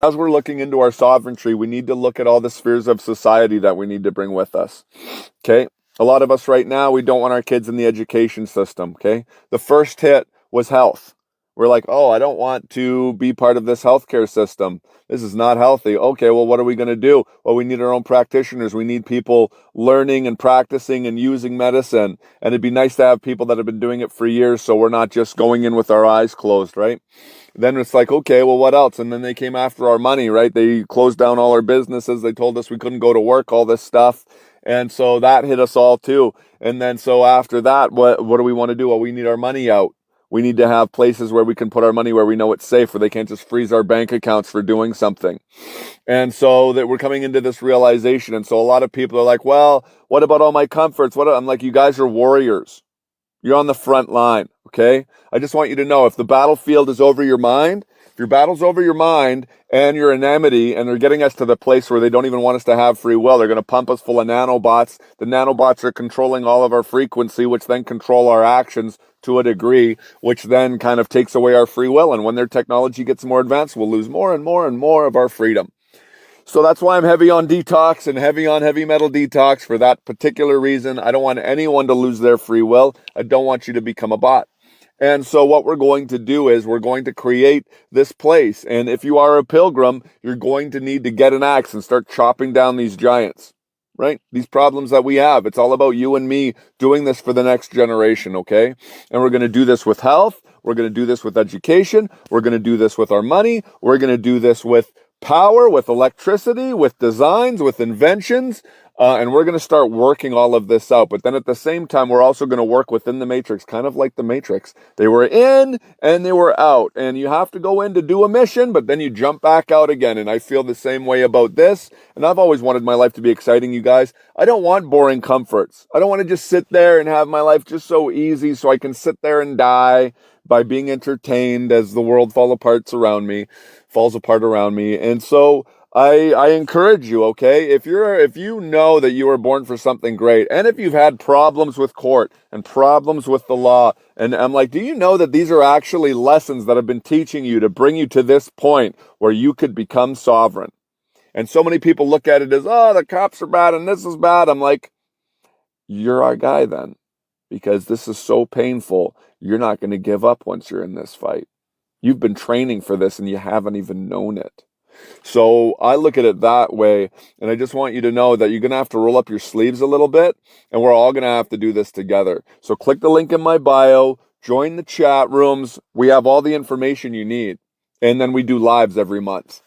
as we're looking into our sovereignty, we need to look at all the spheres of society that we need to bring with us. Okay? A lot of us right now, we don't want our kids in the education system. Okay? The first hit was health. We're like, oh, I don't want to be part of this healthcare system. This is not healthy. Okay, well, what are we going to do? Well, we need our own practitioners. We need people learning and practicing and using medicine. And it'd be nice to have people that have been doing it for years so we're not just going in with our eyes closed, right? Then it's like, okay, well, what else? And then they came after our money, right? They closed down all our businesses. They told us we couldn't go to work, all this stuff. And so that hit us all too. And then so after that, what do we want to do? Well, we need our money out. We need to have places where we can put our money where we know it's safe, where they can't just freeze our bank accounts for doing something. And so that we're coming into this realization. And so a lot of people are like, well, what about all my comforts? I'm like, you guys are warriors. You're on the front line, okay? I just want you to know if the battlefield is over your mind, if your battle's over your mind and your enmity, and they're getting us to the place where they don't even want us to have free will, they're going to pump us full of nanobots. The nanobots are controlling all of our frequency, which then control our actions to a degree, which then kind of takes away our free will. And when their technology gets more advanced, we'll lose more and more and more of our freedom. So that's why I'm heavy on detox and heavy on heavy metal detox for that particular reason. I don't want anyone to lose their free will. I don't want you to become a bot. And so what we're going to do is we're going to create this place. And if you are a pilgrim, you're going to need to get an axe and start chopping down these giants, right? These problems that we have. It's all about you and me doing this for the next generation, okay? And we're going to do this with health. We're going to do this with education. We're going to do this with our money. We're going to do this with power, with electricity, with designs, with inventions, and we're going to start working all of this out. But then at the same time, we're also going to work within the Matrix, kind of like the Matrix. They were in and they were out, and you have to go in to do a mission, but then you jump back out again. And I feel the same way about this. And I've always wanted my life to be exciting, you guys. I don't want boring comforts. I don't want to just sit there and have my life just so easy so I can sit there and die by being entertained as the world falls apart around me. And so I encourage you, okay? If you know that you were born for something great, and if you've had problems with court and problems with the law, and I'm like, do you know that these are actually lessons that have been teaching you to bring you to this point where you could become sovereign? And so many people look at it as, oh, the cops are bad and this is bad. I'm like, you're our guy then, because this is so painful. You're not going to give up once you're in this fight. You've been training for this and you haven't even known it. So I look at it that way, and I just want you to know that you're going to have to roll up your sleeves a little bit, and we're all going to have to do this together. So click the link in my bio, join the chat rooms. We have all the information you need, and then we do lives every month.